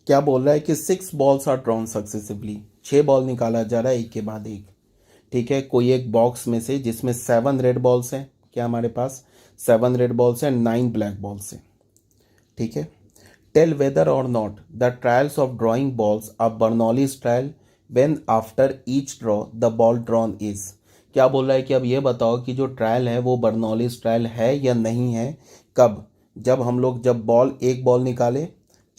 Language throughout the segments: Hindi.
क्या बोल रहा है कि 6 balls are drawn successively, 6 ball निकाला जा रहा है एक के बाद एक। ठीक है, कोई एक बॉक्स में से जिसमें 7 रेड बॉल्स हैं, क्या हमारे पास 7 रेड बॉल्स हैं, 9 ब्लैक बॉल्स हैं। ठीक है, टेल वेदर और not the trials of drawing balls are Bernoulli's trial when after each draw the ball drawn is. क्या बोल रहा है कि अब ये बताओ कि जो ट्रायल है वो बर्नौलीज ट्रायल है या नहीं है। कब? जब हम लोग एक बॉल निकाले,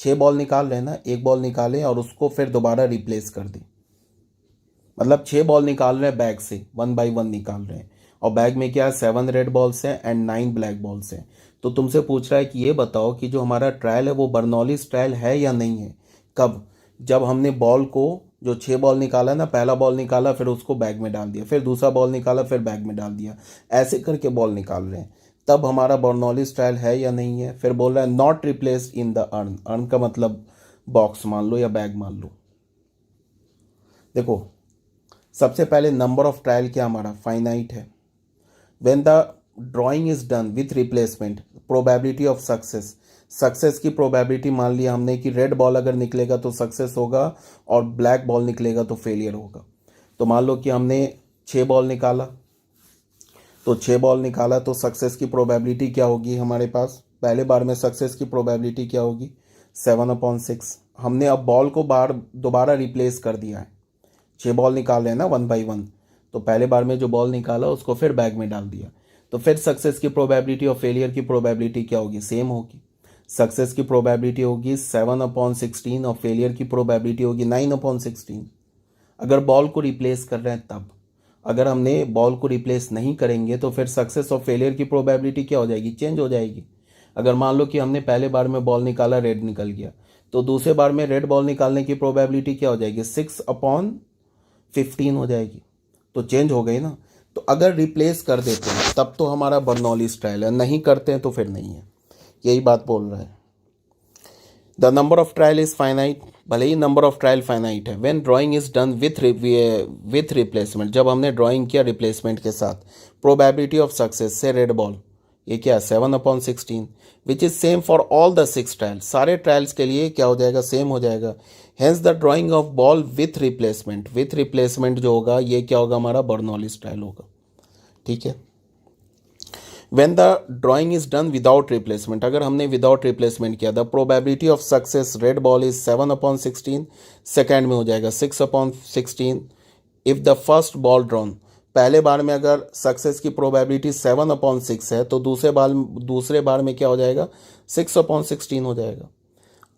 6 बॉल निकाल रहे हैं ना, एक बॉल निकाले और उसको फिर दोबारा रिप्लेस कर दें। मतलब 6 बॉल निकाल रहे हैं बैग से, 1 बाई 1 निकाल रहे हैं, और बैग में क्या है 7 रेड बॉल्स हैं एंड 9 ब्लैक बॉल्स हैं। तो तुमसे पूछ रहा है कि ये बताओ कि जो हमारा ट्रायल है वो बर्नौलीज ट्रायल है या नहीं है। कब? जब हमने बॉल को, जो 6 बॉल निकाला ना, पहला बॉल निकाला फिर उसको बैग में डाल दिया, फिर दूसरा बॉल निकाला फिर बैग में डाल दिया, ऐसे करके बॉल निकाल रहे हैं, तब हमारा बर्नौलीज ट्रायल है या नहीं है। फिर बोल रहा है not replaced in the earn. Earn का मतलब बॉक्स मान लो या बैग मान लो। देखो, सबसे पहले नंबर ऑफ ट्रायल क्या हमारा फाइनाइट है। When the drawing is done with replacement, probability of success, success की प्रोबेबिलिटी मान लिया हमने कि रेड बॉल अगर निकलेगा तो सक्सेस होगा और ब्लैक बॉल निकलेगा तो फेलियर होगा। तो मान लो कि हमने 6 बॉल निकाला, तो 6 बॉल निकाला तो सक्सेस की प्रोबेबिलिटी क्या होगी हमारे पास, पहले बार में सक्सेस की प्रोबेबिलिटी क्या होगी 7/6। हमने अब बॉल को दोबारा रिप्लेस कर दिया है, 6 बॉल निकाल रहे हैं ना 1 बाई 1, तो पहले बार में जो बॉल निकाला उसको फिर बैग में डाल दिया, तो फिर सक्सेस की प्रोबेबिलिटी और फेलियर की प्रोबेबिलिटी क्या होगी, सेम होगी। सक्सेस की प्रोबेबिलिटी होगी 7/16 और फेलियर की प्रोबेबिलिटी होगी 9/16। अगर बॉल को रिप्लेस कर रहे हैं तब, अगर हमने बॉल को रिप्लेस नहीं करेंगे तो फिर सक्सेस और फेलियर की प्रोबेबिलिटी क्या हो जाएगी, चेंज हो जाएगी। अगर मान लो कि हमने पहले बार में बॉल निकाला, रेड निकल गया, तो दूसरे बार में रेड बॉल निकालने की प्रोबेबिलिटी क्या हो जाएगी, 6/15 हो जाएगी, तो चेंज हो गई ना। तो अगर रिप्लेस कर देते हैं तब तो हमारा बर्नौलीज ट्रायल है, नहीं करते हैं तो फिर नहीं है, यही बात बोल रहा है। The number of trial is finite, भले ही नंबर ऑफ ट्रायल फाइनाइट है। When drawing is done with replacement, जब हमने ड्राइंग किया रिप्लेसमेंट के साथ, प्रोबेबिलिटी ऑफ सक्सेस से रेड बॉल, ये क्या है 7/16, which is same for all the 6 trial, सारे ट्रायल्स के लिए क्या हो जाएगा, सेम हो जाएगा। Hence the drying of ball with replacement जो होगा ये क्या होगा, हमारा बर्नौलीज ट्रायल होगा। ठीक है, When the drawing is done without replacement, अगर हमने विदाउट रिप्लेसमेंट किया, the probability of success red ball is 7/16, second में हो जाएगा 6/16। If the first ball drawn, पहले बार में अगर सक्सेस की प्रोबेबिलिटी 7/6 है तो दूसरे बार में क्या हो जाएगा 6/16 हो जाएगा।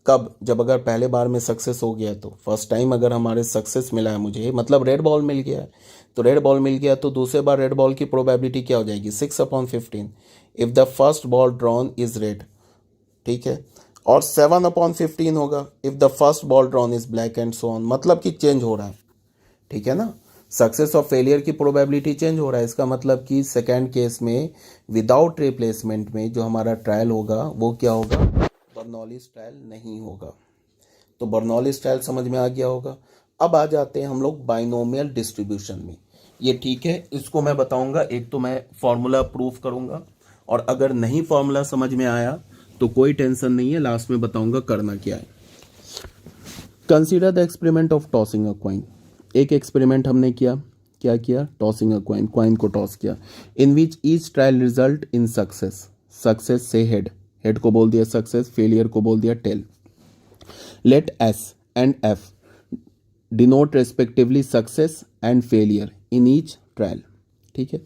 कब? जब अगर पहले बार में सक्सेस हो गया, तो फर्स्ट टाइम अगर हमारे सक्सेस मिला है मुझे, मतलब रेड बॉल मिल गया है, तो रेड बॉल मिल गया तो दूसरे बार रेड बॉल की प्रोबेबिलिटी क्या हो जाएगी 6/15 if the first ball drawn is red. ठीक है, और 7/15 होगा if the first ball drawn is black and so on, मतलब कि चेंज हो रहा है। ठीक है ना, सक्सेस और फेलियर की प्रोबेबिलिटी चेंज हो रहा है, इसका मतलब कि सेकेंड केस में विदाउट रिप्लेसमेंट में जो हमारा ट्रायल होगा वो क्या होगा, बर्नौलीज ट्रायल नहीं होगा। तो बर्नौलीज ट्रायल समझ में आ गया होगा। अब आ जाते हैं हम लोग बाइनोमियल डिस्ट्रीब्यूशन में। ये ठीक है, इसको मैं बताऊंगा, एक तो मैं फॉर्मूला प्रूफ करूंगा, और अगर नहीं फॉर्मूला समझ में आया तो कोई टेंशन नहीं है, लास्ट में बताऊंगा करना क्या है। Consider the experiment of tossing a coin. एक एक्सपेरिमेंट हमने किया, क्या किया, टॉसिंग अ कॉइन, कॉइन को टॉस किया, in which each trial result in success, success से हेड, हेड को बोल दिया सक्सेस, फेलियर को बोल दिया tail. Let S and F denote respectively success and failure in each trial. ठीक है,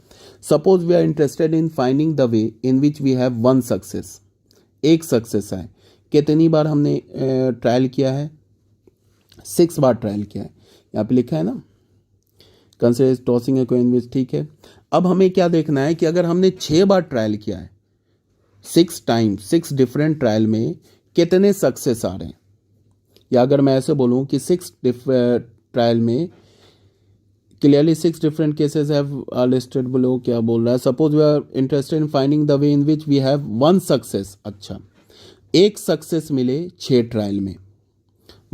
suppose we are interested in finding the way in which we have 1 success, एक सक्सेस है। कितनी बार हमने ट्रायल किया है, 6 बार ट्रायल किया है, यहाँ पे लिखा है ना, कंसीडर टॉसिंग अ कॉइन विच। ठीक है, अब हमें क्या देखना है कि अगर हमने 6 बार ट्रायल किया है, 6 टाइम्स, 6 डिफरेंट ट्रायल में कितने सक्सेस आ रहे हैं, या अगर मैं ऐसे बोलूं कि 6 ट्रायल में clearly 6 different cases have listed below, क्या बोल रहा है, suppose we are interested in finding the way in which we have 1 success. अच्छा, एक सक्सेस मिले 6 ट्रायल में,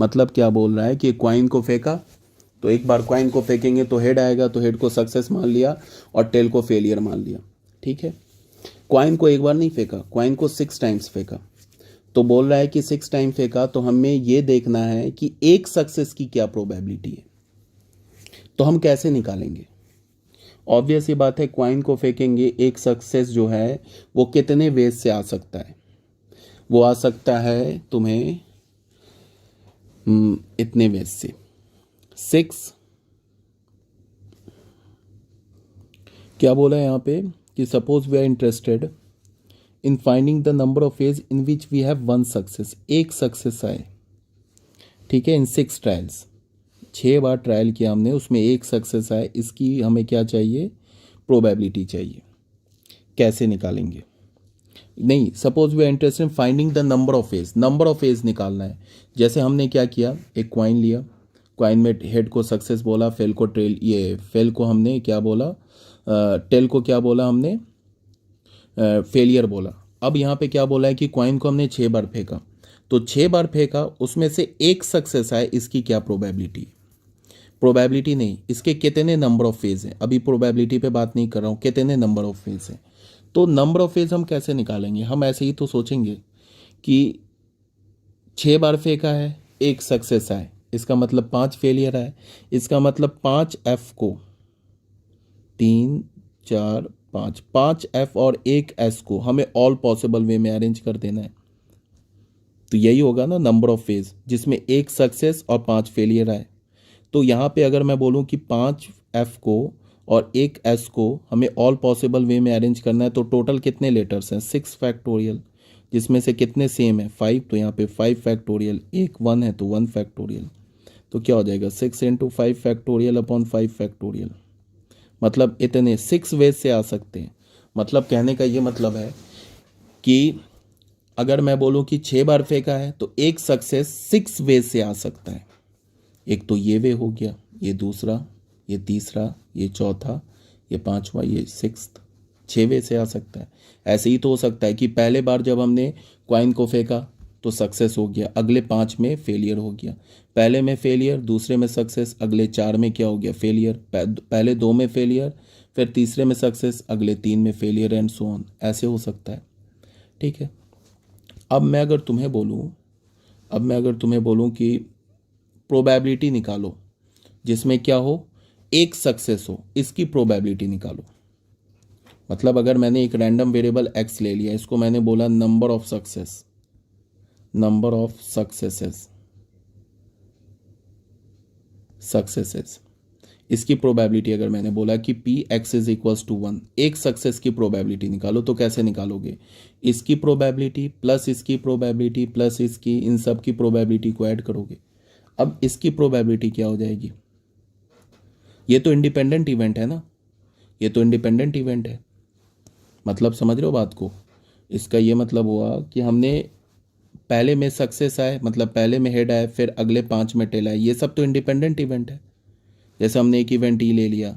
मतलब क्या बोल रहा है कि क्वाइन को फेंका, तो एक बार क्वाइन को फेंकेंगे तो हेड आएगा, तो हेड को सक्सेस मान लिया और टेल को फेलियर मान लिया। ठीक है, क्वाइन को एक बार नहीं फेंका, क्वाइन को 6 टाइम्स फेंका, तो बोल रहा है कि 6 टाइम फेंका, तो हमें ये देखना है कि एक सक्सेस की क्या प्रोबेबिलिटी है। तो हम कैसे निकालेंगे? ऑब्वियस ही बात है, क्वाइन को फेंकेंगे, एक सक्सेस जो है वो कितने वेज से आ सकता है? वो आ सकता है तुम्हें इतने वेज से 6। क्या बोला है यहाँ पे कि suppose we are interested in finding the number of ways in which we have one success, एक सक्सेस आए, ठीक है, इन 6 ट्रायल्स, 6 बार ट्रायल किया हमने, उसमें एक सक्सेस आए, इसकी हमें क्या चाहिए? प्रोबेबिलिटी चाहिए। कैसे निकालेंगे? नहीं, suppose we are interested in finding the number of ways, number of ways निकालना है। जैसे हमने क्या किया, एक क्वाइन लिया, क्वाइन में हेड को सक्सेस बोला, फेल को ट्रेल, ये फेल को हमने क्या बोला, टेल को क्या बोला हमने, फेलियर बोला। अब यहाँ पे क्या बोला है कि क्वाइन को हमने 6 बार फेंका, तो 6 बार फेंका, उसमें से एक सक्सेस आए, इसकी क्या प्रोबेबिलिटी? प्रोबेबिलिटी नहीं, इसके कितने नंबर ऑफ फेज हैं, अभी प्रोबेबिलिटी पे बात नहीं कर रहा हूँ, कितने नंबर ऑफ फेज हैं। तो नंबर ऑफ फेज हम कैसे निकालेंगे? हम ऐसे ही तो सोचेंगे कि 6 बार फेंका है, एक सक्सेस आए, इसका मतलब 5 फेलियर आए, इसका मतलब 5 एफ को 3 4 5 एफ और एक एस को हमें ऑल पॉसिबल वे में अरेंज कर देना है। तो यही होगा ना नंबर ऑफ फेज, जिसमें एक सक्सेस और 5 फेलियर आए। तो यहाँ पे अगर मैं बोलूँ कि 5 एफ को और एक एस को हमें ऑल पॉसिबल वे में अरेंज करना है, तो टोटल कितने लेटर्स हैं? 6 फैक्टोरियल, जिसमें से कितने सेम है? 5, तो यहाँ पे 5 फैक्टोरियल, एक 1 है तो 1 फैक्टोरियल, तो क्या हो जाएगा 6 इंटू 5 फैक्टोरियल अपॉन 5 फैक्टोरियल। मतलब इतने 6 वेज से आ सकते हैं। मतलब कहने का ये मतलब है कि अगर मैं बोलूँ कि 6 बार फेंका है तो एक सक्सेस 6 वेज से आ सकता है। एक तो ये वे हो गया, ये दूसरा, ये तीसरा, ये चौथा, ये पांचवा, ये 6 वे से आ सकता है। ऐसे ही तो हो सकता है कि पहले बार जब हमने क्वाइन को फेंका तो सक्सेस हो गया, अगले 5 में फेलियर हो गया, पहले में फेलियर, दूसरे में सक्सेस, अगले 4 में क्या हो गया? फेलियर, पहले 2 में फेलियर, फिर तीसरे में सक्सेस, अगले 3 में फेलियर, एंड सो ऑन। ऐसे हो सकता है, ठीक है। अब मैं अगर तुम्हें बोलूँ कि प्रोबेबिलिटी निकालो जिसमें क्या हो, एक सक्सेस हो, इसकी प्रोबेबिलिटी निकालो। मतलब अगर मैंने एक रैंडम वेरिएबल एक्स ले लिया, इसको मैंने बोला नंबर ऑफ सक्सेसेस, इसकी प्रोबेबिलिटी अगर मैंने बोला कि P X is equals to 1, एक सक्सेस की प्रोबेबिलिटी निकालो, तो कैसे निकालोगे? इसकी प्रोबेबिलिटी प्लस इसकी प्रोबेबिलिटी प्लस इसकी, इन सब की प्रोबेबिलिटी को ऐड करोगे। अब इसकी प्रोबेबिलिटी क्या हो जाएगी? ये तो इंडिपेंडेंट इवेंट है ना, ये तो इंडिपेंडेंट इवेंट है। मतलब समझ रहे हो बात को? इसका ये मतलब हुआ कि हमने पहले में सक्सेस आए, मतलब पहले में हेड आए, फिर अगले 5 में टेल आए, ये सब तो इंडिपेंडेंट इवेंट है। जैसे हमने एक इवेंट ई ले लिया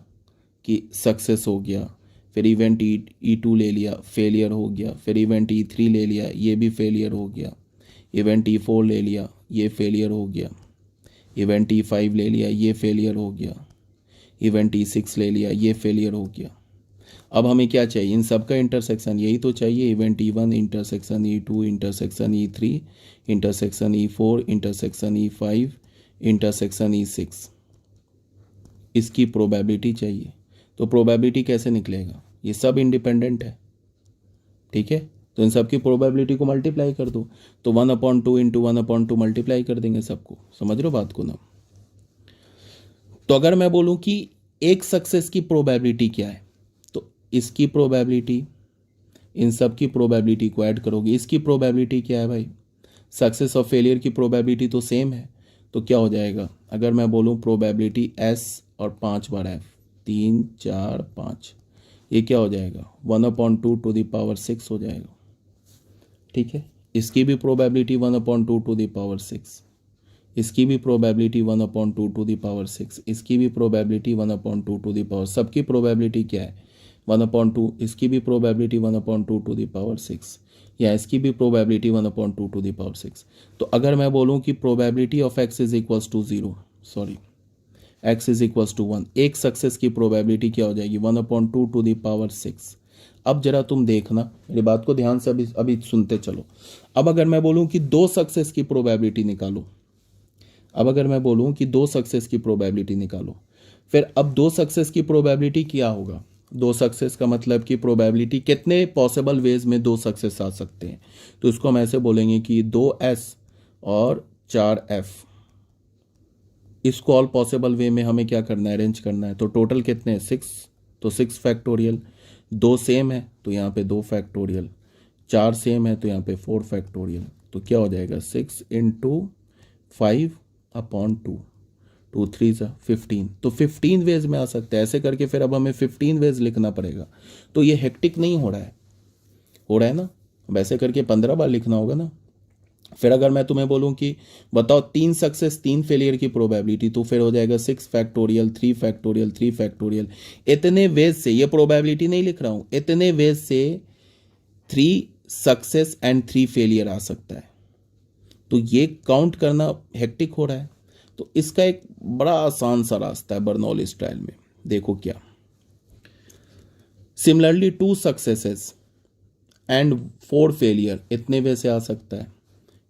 कि सक्सेस हो गया, फिर इवेंट E2 ले लिया, फेलियर हो गया, फिर इवेंट E3 ले लिया, ये भी फेलियर हो गया, इवेंट E4 ले लिया, ये फेलियर हो गया, इवेंट E5 ले लिया, ये फेलियर हो गया, इवेंट E6 ले लिया, ये फेलियर हो गया। अब हमें क्या चाहिए? इन सब का इंटरसेक्शन, यही तो चाहिए। Event E1 intersection E2 intersection E3 intersection E4 intersection E5 intersection E6, इसकी प्रोबेबिलिटी चाहिए। तो प्रोबेबिलिटी कैसे निकलेगा? ये सब इंडिपेंडेंट है, ठीक है। तो इन सब की प्रोबेबिलिटी को मल्टीप्लाई कर दो, तो 1/2 इंटू 1/2 मल्टीप्लाई कर देंगे सबको। समझ रहे हो बात को ना? तो अगर मैं बोलूं कि एक सक्सेस की प्रोबेबिलिटी क्या है, तो इसकी प्रोबेबिलिटी, इन सब की प्रोबेबिलिटी को ऐड करोगे, इसकी प्रोबेबिलिटी क्या है भाई? सक्सेस और फेलियर की प्रोबेबिलिटी तो सेम है, तो क्या हो जाएगा? अगर मैं बोलूं प्रोबेबिलिटी एस और 5 बार एफ, 3 4 5, ये क्या हो जाएगा? 1/2 टू द पावर 6 हो जाएगा, ठीक है। इसकी भी प्रोबेबिलिटी 1/2 टू द पावर 6, इसकी भी प्रोबेबिलिटी 1/2 टू द पावर 6, इसकी भी प्रोबेबिलिटी 1/2 टू द पावर, सबकी प्रोबेबिलिटी क्या है? 1/2, इसकी भी प्रोबेबिलिटी 1/2 टू द पावर 6, या इसकी भी प्रोबेबिलिटी 1/2 टू द पावर 6। तो अगर मैं बोलूँ कि probability of X is equals to 0, sorry, X is equals to 1, एक सक्सेस की प्रोबेबिलिटी क्या हो जाएगी? 1/2 टू द पावर 6। अब जरा तुम देखना, मेरी बात को ध्यान से अभी अभी सुनते चलो। अब अगर मैं बोलूं कि 2 सक्सेस की प्रोबेबिलिटी निकालो, अब अगर मैं बोलूं कि 2 सक्सेस की प्रोबेबिलिटी निकालो, फिर अब 2 सक्सेस की प्रोबेबिलिटी क्या होगा? 2 सक्सेस का मतलब कि प्रोबेबिलिटी कितने पॉसिबल वेज में 2 सक्सेस आ सकते हैं, तो इसको हम ऐसे बोलेंगे कि 2s और 4f। इसको ऑल पॉसिबल वे में हमें क्या करना है, अरेंज करना है। तो टोटल कितने हैं? 6, तो 6 फैक्टोरियल। 2 सेम है तो यहाँ पे 2 फैक्टोरियल, 4 सेम है तो यहाँ पे 4 फैक्टोरियल। तो क्या हो जाएगा? 6 इंटू 5/2, 2 3 15। तो 15 वेज में आ सकता है ऐसे करके। फिर अब हमें 15 वेज लिखना पड़ेगा। तो ये हेक्टिक नहीं हो रहा है, हो रहा है ना? वैसे करके 15 बार लिखना होगा ना। फिर अगर मैं तुम्हें बोलूं कि बताओ 3 सक्सेस 3 फेलियर की प्रोबेबिलिटी, तो फिर हो जाएगा 6 फैक्टोरियल, 3 फैक्टोरियल, 3 फैक्टोरियल। इतने वेज से, ये प्रोबेबिलिटी नहीं लिख रहा हूं, इतने वेज से 3 सक्सेस एंड 3 फेलियर आ सकता है। तो ये काउंट करना हेक्टिक हो रहा है। तो इसका एक बड़ा आसान सा रास्ता है बर्नौलीज ट्रायल में, देखो क्या। सिमिलरली 2 सक्सेसेस एंड 4 फेलियर, इतने वे से आ सकता है,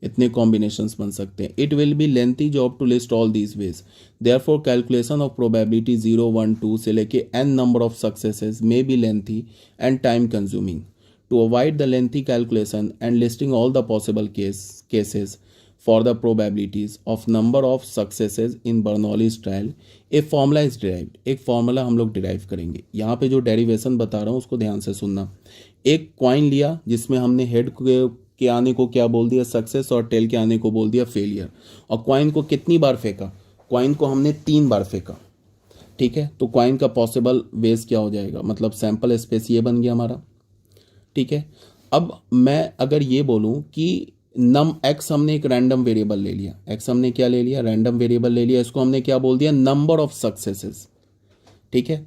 इतने कॉम्बिनेशंस बन सकते हैं। It will be lengthy job to list all these ways, therefore calculation of probability 0 1 2 से लेके n number of successes may be lengthy and time consuming. To avoid the lengthy calculation and listing all the possible cases for the probabilities of number of successes in Bernoulli's trial, a formula is derived। एक फॉर्मूला हम लोग डिराइव करेंगे। यहाँ पे जो डेरिवेशन बता रहा हूँ उसको ध्यान से सुनना। एक कॉइन लिया जिसमें हमने हेड के आने को क्या बोल दिया? सक्सेस, और टेल के आने को बोल दिया फेलियर। और कॉइन को कितनी बार फेंका? कॉइन को हमने 3 बार फेंका, ठीक है। तो कॉइन का पॉसिबल वेज क्या हो जाएगा? मतलब सैंपल स्पेस ये बन गया हमारा, ठीक है। अब मैं अगर ये बोलूं कि नम एक्स हमने एक रैंडम वेरिएबल ले लिया, एक्स हमने क्या ले लिया? रैंडम वेरिएबल ले लिया। इसको हमने क्या बोल दिया? नंबर ऑफ सक्सेसेस, ठीक है।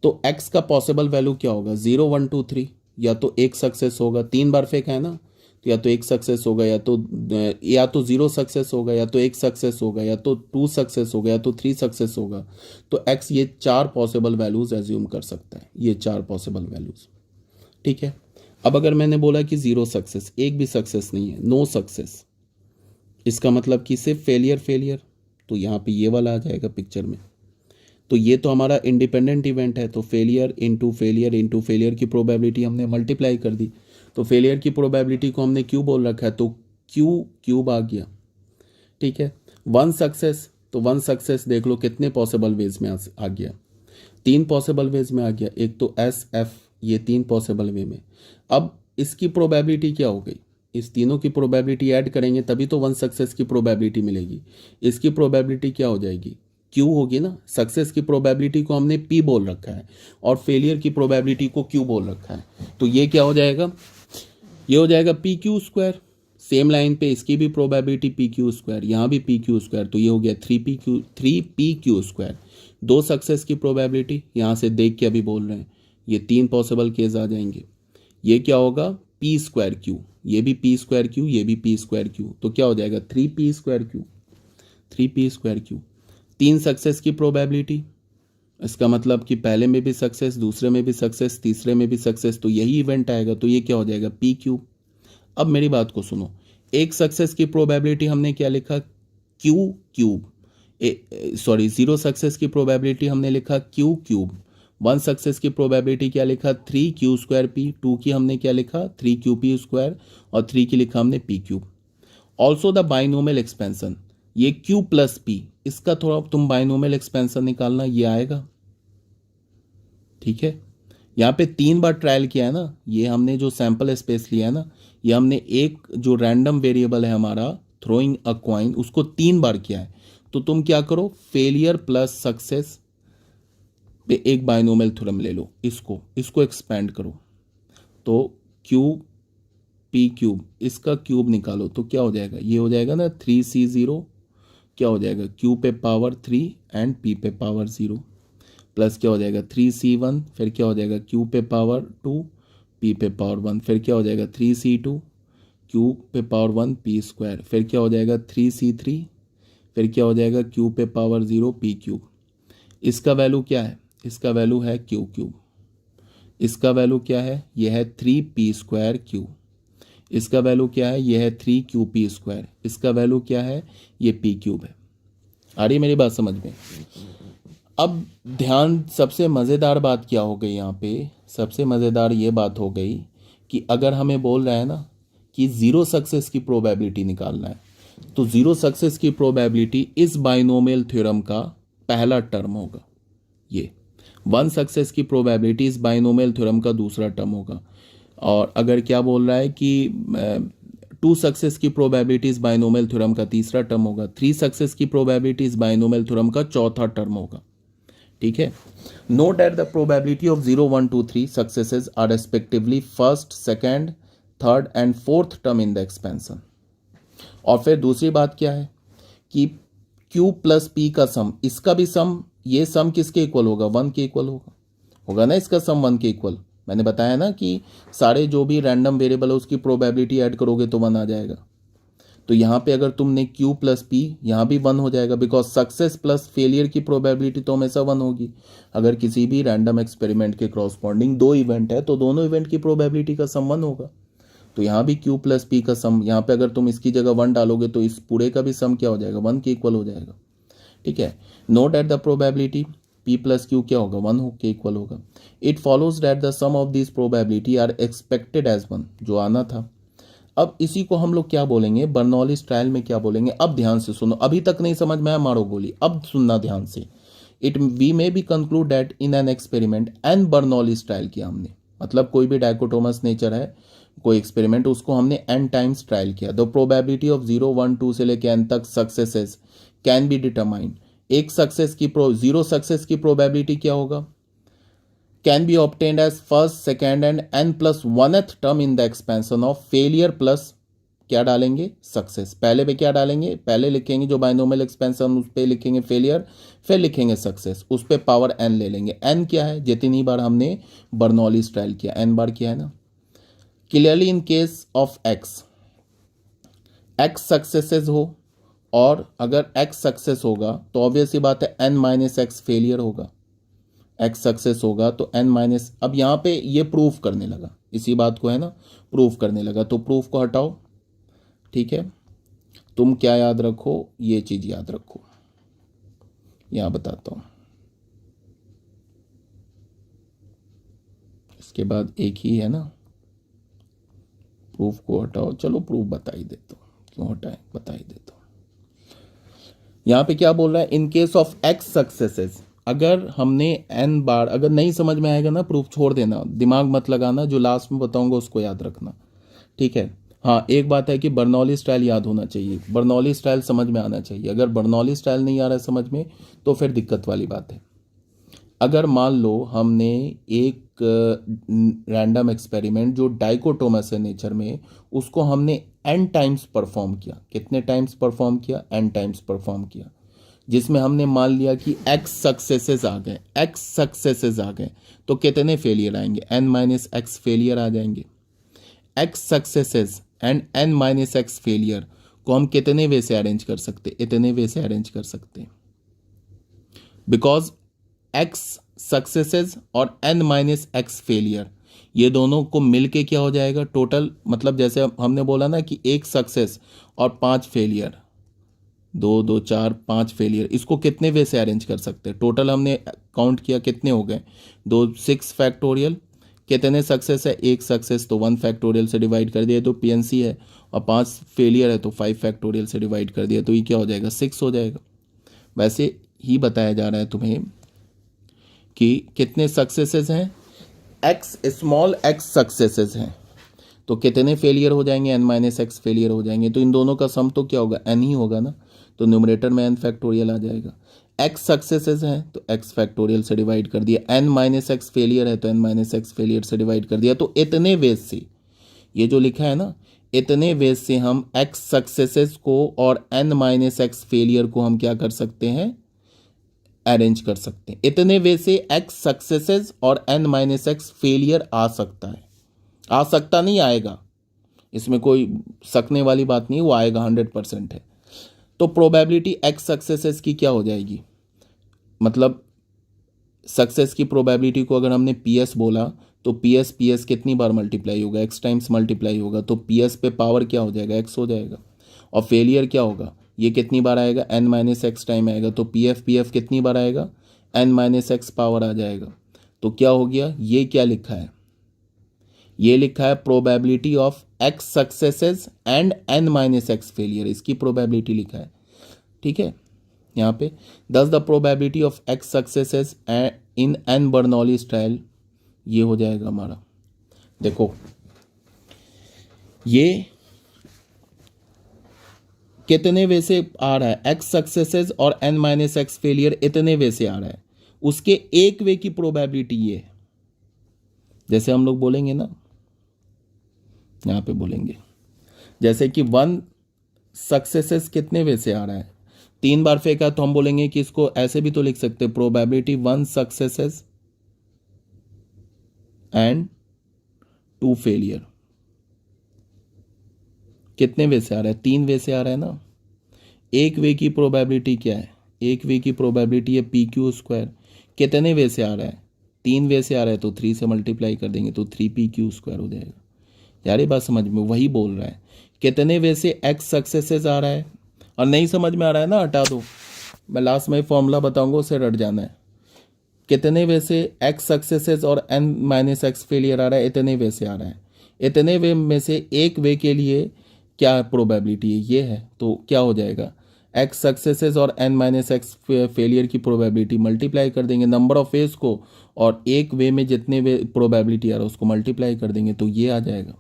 तो एक्स का पॉसिबल वैल्यू क्या होगा? 0 1 2 3। या तो एक सक्सेस होगा, 3 बार फेंका है ना, तो या तो एक सक्सेस होगा, या तो 0 सक्सेस होगा, या तो एक सक्सेस होगा, या तो 2 सक्सेस होगा, या तो 3 सक्सेस होगा। तो एक्स ये 4 पॉसिबल वैल्यूज एज्यूम कर सकता है, ये 4 पॉसिबल वैल्यूज, ठीक है। अब अगर मैंने बोला कि 0 सक्सेस, एक भी सक्सेस नहीं है, नो सक्सेस, इसका मतलब कि सिर्फ फेलियर फेलियर, तो यहाँ पे ये वाला आ जाएगा पिक्चर में। तो ये तो हमारा इंडिपेंडेंट इवेंट है, तो फेलियर इंटू फेलियर की प्रोबेबिलिटी हमने मल्टीप्लाई कर दी। तो फेलियर की प्रोबेबिलिटी को हमने क्यू बोल रखा है, तो क्यू क्यूब आ गया, ठीक है। 1 सक्सेस, तो 1 सक्सेस देख लो कितने पॉसिबल वेज में आ गया? 3 पॉसिबल वेज में आ गया। एक तो एस एफ, ये 3 पॉसिबल वे में। अब इसकी प्रोबेबिलिटी क्या हो गई? इस तीनों की प्रोबेबिलिटी ऐड करेंगे तभी तो 1 सक्सेस की प्रोबेबिलिटी मिलेगी। इसकी प्रोबेबिलिटी क्या हो जाएगी? क्यू होगी ना। सक्सेस की प्रोबेबिलिटी को हमने पी बोल रखा है और फेलियर की प्रोबेबिलिटी को क्यू बोल रखा है। तो ये क्या हो जाएगा? ये हो जाएगा P Q square. Same line पे इसकी भी प्रोबेबिलिटी पी क्यू स्क्वायर, यहाँ भी पी क्यू स्क्वायर, तो ये हो गया 3p स्क्वायर। 2 सक्सेस की प्रोबेबिलिटी यहाँ से देख के अभी बोल रहे हैं, ये 3 पॉसिबल केस आ जाएंगे। ये क्या होगा? पी स्क्वायर क्यू, ये भी पी स्क्वायर क्यू, ये भी पी स्क्वायर क्यू, तो क्या हो जाएगा? 3p square Q, 3p square Q. 3 success की प्रोबेबिलिटी, इसका मतलब कि पहले में भी सक्सेस, दूसरे में भी सक्सेस, तीसरे में भी सक्सेस, तो यही इवेंट आएगा। तो ये क्या हो जाएगा? P cube. अब मेरी बात को सुनो, एक सक्सेस की प्रोबेबिलिटी हमने क्या लिखा? Q cube. 0 सक्सेस की प्रोबेबिलिटी हमने लिखा क्यू क्यूब। 1 सक्सेस की प्रोबेबिलिटी क्या लिखा? 3q square P. 2 की हमने क्या लिखा? 3qp स्क्वायर, और 3 की लिखा हमने P cube. Also the binomial expansion, ये q प्लस पी, इसका थोड़ा तुम बाइनोमियल एक्सपेंशन निकालना, ये आएगा, ठीक है। यहाँ पे 3 बार ट्रायल किया है ना, ये हमने जो सैंपल स्पेस लिया है ना, ये हमने एक जो रैंडम वेरिएबल है हमारा थ्रोइंग अ कॉइन, उसको 3 बार किया है। तो तुम क्या करो? फेलियर प्लस सक्सेस पे एक बाइनोमियल थ्योरम ले लो, इसको एक्सपेंड करो। तो क्यूब पी क्यूब, इसका क्यूब निकालो तो क्या हो जाएगा? ये हो जाएगा ना 3c0, क्या हो जाएगा? क्यू पे पावर 3 एंड पी पे पावर 0, प्लस क्या हो जाएगा? 3c1, फिर क्या हो जाएगा? क्यू पे पावर 2, पी पे पावर 1, फिर क्या हो जाएगा? 3c2, क्यू पे पावर 1 पी स्क्वायर, फिर क्या हो जाएगा? 3c3, फिर क्या हो जाएगा? क्यू पे पावर 0 पी क्यूब। इसका वैल्यू क्या है? इसका वैल्यू है क्यू क्यूब। इसका वैल्यू क्या है, यह है 3p²q। इसका वैल्यू क्या है, यह है 3qp²। इसका वैल्यू क्या है, ये p³ है। आ रही मेरी बात समझ में? अब ध्यान, सबसे मज़ेदार बात क्या हो गई यहाँ पे, सबसे मज़ेदार ये बात हो गई कि अगर हमें बोल रहा है ना कि ज़ीरो सक्सेस की प्रोबेबिलिटी निकालना है, तो ज़ीरो सक्सेस की प्रोबेबिलिटी इस बाइनोमियल थ्योरम का पहला टर्म होगा। ये वन सक्सेस की प्रोबेबिलिटी इस बाइनोमियल थ्योरम का दूसरा टर्म होगा। और अगर क्या बोल रहा है कि टू सक्सेस की प्रोबेबिलिटी इस बाइनोमियल थ्योरम का तीसरा टर्म होगा, थ्री सक्सेस की प्रोबेबिलिटी इस बाइनोमियल थ्योरम का चौथा टर्म होगा। ठीक है। Note that the probability of 0, 1, 2, 3 successes are respectively first, second, third and fourth term in the expansion. और फिर दूसरी बात क्या है कि q प्लस p का सम, इसका भी सम, ये सम किसके इक्वल होगा, 1 के इक्वल होगा ना, इसका सम 1 के इक्वल। मैंने बताया ना कि सारे जो भी रैंडम वेरिएबल है उसकी प्रोबेबिलिटी ऐड करोगे तो 1 आ जाएगा। तो यहाँ पे अगर तुमने q प्लस p, यहाँ भी 1 हो जाएगा, बिकॉज सक्सेस प्लस फेलियर की प्रोबेबिलिटी तो हमेशा 1 होगी। अगर किसी भी रैंडम एक्सपेरिमेंट के क्रॉसपॉन्डिंग 2 इवेंट है तो दोनों इवेंट की प्रोबेबिलिटी का सम 1 होगा। तो यहाँ भी q प्लस p का सम, यहाँ पे अगर तुम इसकी जगह 1 डालोगे तो इस पूरे का भी सम क्या हो जाएगा, 1 के इक्वल हो जाएगा। ठीक है। Note at the probability p plus q क्या होगा, 1 के इक्वल होगा। It follows that the sum of this probability are expected as 1, जो आना था। अब इसी को हम लोग क्या बोलेंगे, बर्नौलीज ट्रायल में क्या बोलेंगे। अब ध्यान से सुनो, अभी तक नहीं समझ में आया मारो गोली, अब सुनना ध्यान से। It we may be concluded that in an experiment an Bernoulli's trial किया हमने, मतलब कोई भी डाइकोटोमस नेचर है कोई एक्सपेरिमेंट, उसको हमने n टाइम्स ट्रायल किया। द प्रोबेबिलिटी ऑफ 0, 1, 2 से लेके n तक सक्सेसेस कैन बी डिटरमाइंड। एक सक्सेस की जीरो सक्सेस की प्रोबेबिलिटी क्या होगा, can be obtained as first, second and n plus 1th term in the expansion of failure plus क्या डालेंगे, सक्सेस। पहले पे क्या डालेंगे, पहले लिखेंगे जो बाइनोमियल एक्सपेंशन, उस पर लिखेंगे फेलियर, फिर लिखेंगे सक्सेस, उस पर पावर n ले लेंगे। n क्या है, जितनी बार हमने बर्नौलीज ट्रायल किया, n बार किया है ना। Clearly in case of x successes हो, और अगर x सक्सेस होगा तो ऑब्वियस ही बात है n माइनस एक्स फेलियर होगा। x सक्सेस होगा तो n माइनस, अब यहाँ पे ये प्रूफ करने लगा, इसी बात को है ना, प्रूफ करने लगा। तो प्रूफ को हटाओ। ठीक है, तुम क्या याद रखो, ये चीज याद रखो, यहाँ बताता हूँ। इसके बाद एक ही है ना, प्रूफ को हटाओ। चलो प्रूफ बता ही देता हूँ, क्यों हटाए, बता ही देता हूँ। यहाँ पे क्या बोल रहा है, in case of x successes, अगर हमने n बार, अगर नहीं समझ में आएगा ना प्रूफ छोड़ देना, दिमाग मत लगाना, जो लास्ट में बताऊंगा उसको याद रखना। ठीक है। हाँ, एक बात है कि बर्नौलीज ट्रायल याद होना चाहिए, बर्नौलीज ट्रायल समझ में आना चाहिए। अगर बर्नौलीज ट्रायल नहीं आ रहा है समझ में तो फिर दिक्कत वाली बात है। अगर मान लो हमने एक रैंडम एक्सपेरिमेंट जो डाइकोटोमस है नेचर में, उसको हमने n टाइम्स परफॉर्म किया। कितने टाइम्स परफॉर्म किया, n टाइम्स परफॉर्म किया, जिसमें हमने मान लिया कि x सक्सेसेस आ गए, x सक्सेसेस आ गए, तो कितने फेलियर आएंगे, n माइनस एक्स फेलियर आ जाएंगे। x successes and n minus X failure को हम कितने वे से अरेंज कर सकते, इतने वे से अरेंज कर सकते हैं, बिकॉज x सक्सेसेस और n माइनस एक्स फेलियर, ये दोनों को मिलके क्या हो जाएगा टोटल, मतलब जैसे हमने बोला ना कि एक सक्सेस और 5 फेलियर, 2 2 4 5 फेलियर, इसको कितने वे से अरेंज कर सकते हैं। टोटल हमने काउंट किया कितने हो गए, 6 फैक्टोरियल। कितने सक्सेस है, एक सक्सेस तो 1 फैक्टोरियल से डिवाइड कर दिया तो PNC है, और 5 फेलियर है तो 5 फैक्टोरियल से डिवाइड कर दिया तो ये क्या हो जाएगा, 6 हो जाएगा। वैसे ही बताया जा रहा है तुम्हें कि कितने सक्सेसेस हैं, x स्मॉल x सक्सेसेस हैं, तो कितने फेलियर हो जाएंगे, n माइनस एक्स फेलियर हो जाएंगे। तो इन दोनों का सम तो क्या होगा, n ही होगा ना, तो न्यूमरेटर में n फैक्टोरियल आ जाएगा। x सक्सेसेस हैं तो x फैक्टोरियल से डिवाइड कर दिया, n माइनस एक्स फेलियर है तो n माइनस एक्स फेलियर से डिवाइड कर दिया। तो इतने वेज से, ये जो लिखा है ना, इतने वेज से हम x सक्सेसेस को और n माइनस एक्स फेलियर को हम क्या कर सकते हैं, अरेंज कर सकते हैं। इतने वे से x सक्सेसेस और n माइनस एक्स फेलियर आ सकता है, आ सकता नहीं, आएगा, इसमें कोई सकने वाली बात नहीं, वो आएगा, 100% है। तो प्रोबेबिलिटी x सक्सेसेस की क्या हो जाएगी, मतलब सक्सेस की प्रोबेबिलिटी को अगर हमने PS बोला तो पी एस कितनी बार मल्टीप्लाई होगा, एक्स टाइम्स मल्टीप्लाई होगा, तो पी एस पे पावर क्या हो जाएगा, एक्स हो जाएगा। और फेलियर क्या होगा, ये कितनी बार आएगा, एन माइनस एक्स टाइम आएगा, तो पी एफ कितनी बार आएगा, एन माइनस एक्स पावर आ जाएगा। तो क्या हो गया, ये क्या लिखा है, ये लिखा है probability of X successes and n minus X failure, इसकी प्रोबेबिलिटी लिखा है। ठीक है, यहाँ पे दस the probability of X successes in n Bernoulli's trial, ये हो जाएगा हमारा। देखो ये कितने वे से आ रहा है, एक्स सक्सेसेस और एन माइनस एक्स फेलियर इतने वे से आ रहा है, उसके एक वे की प्रोबेबिलिटी ये है। जैसे हम लोग बोलेंगे ना, यहां पे बोलेंगे जैसे कि वन सक्सेसेस कितने वे से आ रहा है, 3 बार फेंका, तो हम बोलेंगे कि इसको ऐसे भी तो लिख सकते हैं, प्रोबेबिलिटी 1 सक्सेसेस एंड 2 फेलियर। कितने वे से आ रहा है, 3 वे से आ रहा है ना। एक वे की प्रोबेबिलिटी क्या है, एक वे की प्रोबेबिलिटी है पी क्यू स्क्वायर। कितने वे से आ रहा है, 3 वे से आ रहा है, तो 3 से मल्टीप्लाई कर देंगे तो 3 PQ स्क्वायर हो जाएगा। यार ये बात समझ में, वही बोल रहा है कितने वे से एक्स सक्सेसेस आ रहा है। और नहीं समझ में आ रहा है ना, हटा दो, मैं लास्ट में फॉर्मूला बताऊंगा, उसे रट जाना है। कितने वे से एक्स सक्सेसेस और एन माइनस एक्स फेलियर आ रहा है, इतने वे से आ रहा है। इतने वे में से एक वे के लिए क्या प्रोबेबिलिटी है, ये है, तो क्या हो जाएगा, एक्स सक्सेसेस और एन माइनस एक्स फेलियर की प्रोबेबिलिटी मल्टीप्लाई कर देंगे नंबर ऑफ वेज को, और एक वे में जितने वे प्रोबेबिलिटी आ रहा है उसको मल्टीप्लाई कर देंगे, तो ये आ जाएगा।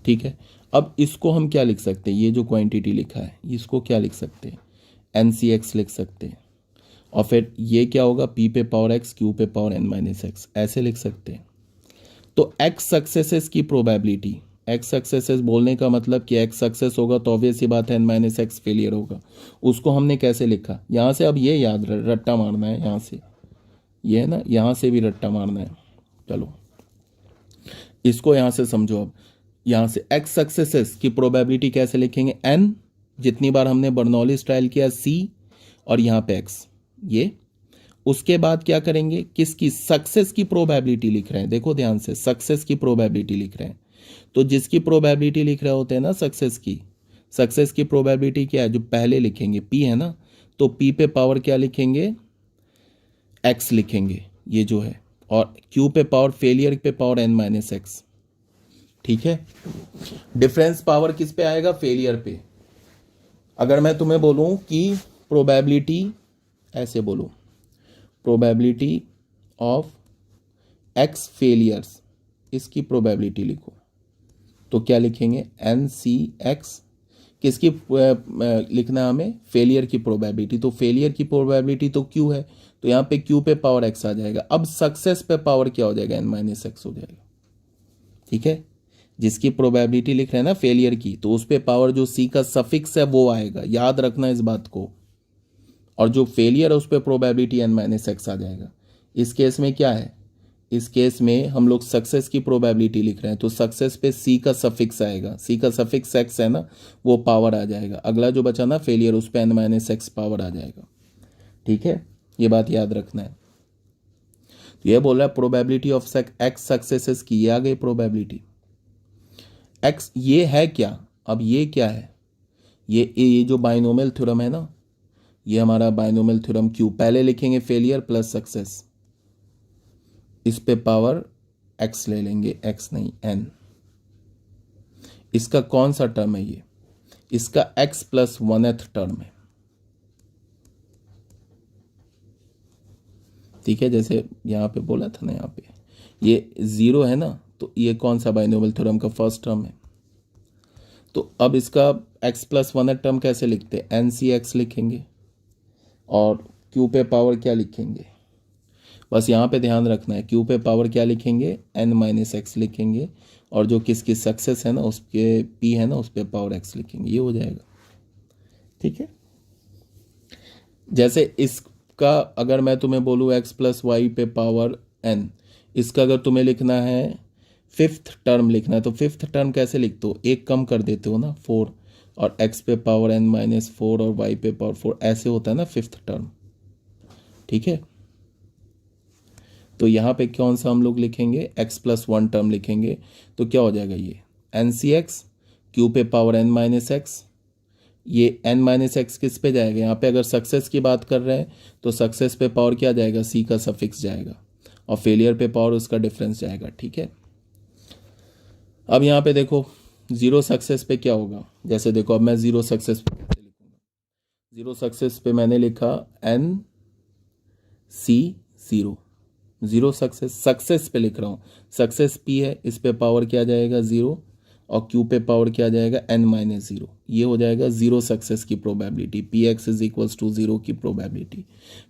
ठीक है, अब इसको हम क्या लिख सकते हैं, ये जो क्वांटिटी लिखा है इसको क्या लिख सकते हैं, एन सी एक्स लिख सकते हैं। और फिर ये क्या होगा, पी पे पावर एक्स, क्यू पे पावर एन माइनस एक्स, ऐसे लिख सकते हैं। तो एक्स सक्सेसेस की प्रोबेबिलिटी, एक्स सक्सेसेस बोलने का मतलब कि एक्स सक्सेस होगा तो ऑब्वियस ही बात है एन माइनस एक्स फेलियर होगा, उसको हमने कैसे लिखा यहाँ से। अब ये याद रट्टा मारना है, यहाँ से ये है ना, यहाँ से भी रट्टा मारना है। चलो इसको यहाँ से समझो। अब यहाँ से एक्स सक्सेसेस की प्रोबेबिलिटी कैसे लिखेंगे, एन जितनी बार हमने बर्नौलीज ट्रायल किया, सी और यहाँ पे एक्स, ये। उसके बाद क्या करेंगे, किसकी, सक्सेस की प्रोबेबिलिटी लिख रहे हैं, देखो ध्यान से, सक्सेस की प्रोबेबिलिटी लिख रहे हैं। तो जिसकी प्रोबेबिलिटी लिख रहे होते हैं ना सक्सेस की प्रोबेबिलिटी क्या है, जो पहले लिखेंगे पी है ना, तो पी पे पावर क्या लिखेंगे, एक्स लिखेंगे, ये जो है, और क्यू पे पावर, फेलियर पे पावर एन माइनस एक्स। ठीक है, डिफरेंस पावर किस पे आएगा, फेलियर पे। अगर मैं तुम्हें बोलूं कि प्रोबेबिलिटी, ऐसे बोलो, प्रोबेबिलिटी ऑफ एक्स फेलियर्स, इसकी प्रोबेबिलिटी लिखो, तो क्या लिखेंगे, एन सी एक्स। किसकी लिखना है हमें, फेलियर की प्रोबेबिलिटी, तो फेलियर की प्रोबेबिलिटी तो क्यू है, तो यहाँ पे क्यू पे पावर एक्स आ जाएगा। अब सक्सेस पे पावर क्या हो जाएगा, एन माइनस एक्स हो जाएगा। ठीक है, जिसकी प्रोबेबिलिटी लिख रहे हैं ना फेलियर की, तो उस पे पावर जो सी का सफिक्स है वो आएगा, याद रखना इस बात को। और जो फेलियर है उस पर प्रोबेबिलिटी एन माइनस एक्स आ जाएगा। इस केस में क्या है, इस केस में हम लोग सक्सेस की प्रोबेबिलिटी लिख रहे हैं, तो सक्सेस पे सी का सफिक्स आएगा, सी का सफिक्स एक्स है ना, वो पावर आ जाएगा। अगला जो बचा ना फेलियर, उस पर एन माइनस एक्स पावर आ जाएगा। ठीक है, ये बात याद रखना है। तो ये बोल रहा है प्रोबेबिलिटी ऑफ एक्स सक्सेसेस की, ये आ गई प्रोबेबिलिटी एक्स। ये है क्या, अब ये क्या है, ये जो बाइनोमियल थ्योरम है ना, ये हमारा बाइनोमियल थ्योरम क्यू, पहले लिखेंगे फेलियर प्लस सक्सेस, इस पे पावर एक्स ले लेंगे, एक्स नहीं एन। इसका कौन सा टर्म है ये, इसका एक्स प्लस 1th टर्म है। ठीक है, जैसे यहां पे बोला था ना, यहाँ पे ये 0 है ना, तो ये कौन सा बाइनोमियल थ्योरम का फर्स्ट टर्म है। तो अब इसका एक्स प्लस 1th टर्म कैसे लिखते हैं, एन सी एक्स लिखेंगे, और क्यू पे पावर क्या लिखेंगे, बस यहाँ पे ध्यान रखना है, क्यू पे पावर क्या लिखेंगे, एन माइनस एक्स लिखेंगे, और जो किसकी सक्सेस है ना, उसके पी है ना, उस पर पावर एक्स लिखेंगे, ये हो जाएगा। ठीक है, जैसे इसका अगर मैं तुम्हें बोलूँ एक्स प्लस वाई पे पावर एन, इसका अगर तुम्हें लिखना है 5th टर्म लिखना है, तो 5th टर्म कैसे लिखते हो, एक कम कर देते हो ना, 4, और एक्स पे पावर एन माइनस 4 और वाई पे पावर 4, ऐसे होता है ना 5th टर्म। ठीक है, तो यहाँ पे कौन सा हम लोग लिखेंगे, x+1 टर्म लिखेंगे। तो क्या हो जाएगा ये NCx, q पे पावर n माइनस एक्स, ये n माइनस एक्स किस पे जाएगा, यहाँ पे अगर सक्सेस की बात कर रहे हैं तो सक्सेस पे पावर क्या जाएगा, c का सफिक्स जाएगा, और फेलियर पे पावर उसका डिफरेंस जाएगा। ठीक है, अब यहाँ पे देखो जीरो सक्सेस पे क्या होगा, जैसे देखो अब मैं जीरो सक्सेस पे कैसे लिखूंगा, जीरो सक्सेस पे मैंने लिखा NC0, जीरो सक्सेस पे लिख रहा हूँ, सक्सेस p है, इस पे पावर क्या जाएगा 0, और q पे पावर क्या जाएगा n-0, ये हो जाएगा जीरो सक्सेस की probability, px is equals to 0 की प्रोबेबिलिटी।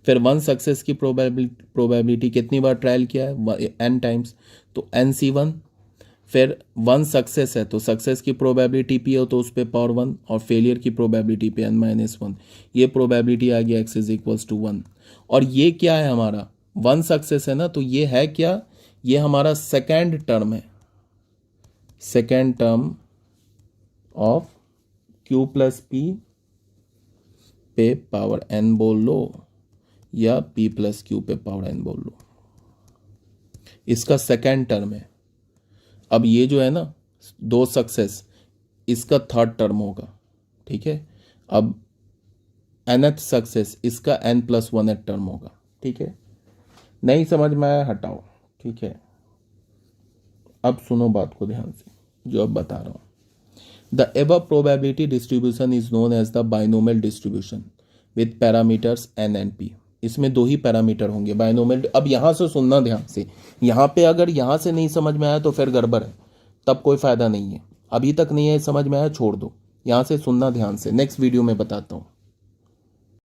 फिर वन सक्सेस की प्रोबेबिलिटी कितनी बार ट्रायल किया है, n टाइम्स, तो NC1। फिर वन सक्सेस है तो सक्सेस की प्रोबेबिलिटी p हो तो उस पर पावर 1, और फेलियर की प्रोबेबिलिटी पे n-1, ये प्रोबेबिलिटी आ गया x इज इक्वल्स टू 1। और ये क्या है हमारा वन सक्सेस है ना, तो ये है क्या, ये हमारा सेकेंड टर्म है, second term of q plus p पे पावर n बोल लो, या p प्लस q पे पावर n बोल लो, इसका सेकेंड टर्म है। अब ये जो है ना दो सक्सेस, इसका थर्ड टर्म होगा। ठीक है, अब nth सक्सेस, इसका n+1 टर्म होगा। ठीक है, नहीं समझ में आया हटाओ। ठीक है, अब सुनो बात को ध्यान से जो अब बता रहा हूं। The above probability distribution is known as the binomial distribution with parameters n and p। इसमें दो ही पैरामीटर होंगे बाइनोमियल। अब यहां से सुनना ध्यान से, यहां पे अगर यहां से नहीं समझ में आया तो फिर गड़बड़ है, तब कोई फायदा नहीं है। अभी तक नहीं है समझ में आया, छोड़ दो, यहां से सुनना ध्यान से, नेक्स्ट वीडियो में बताता हूं।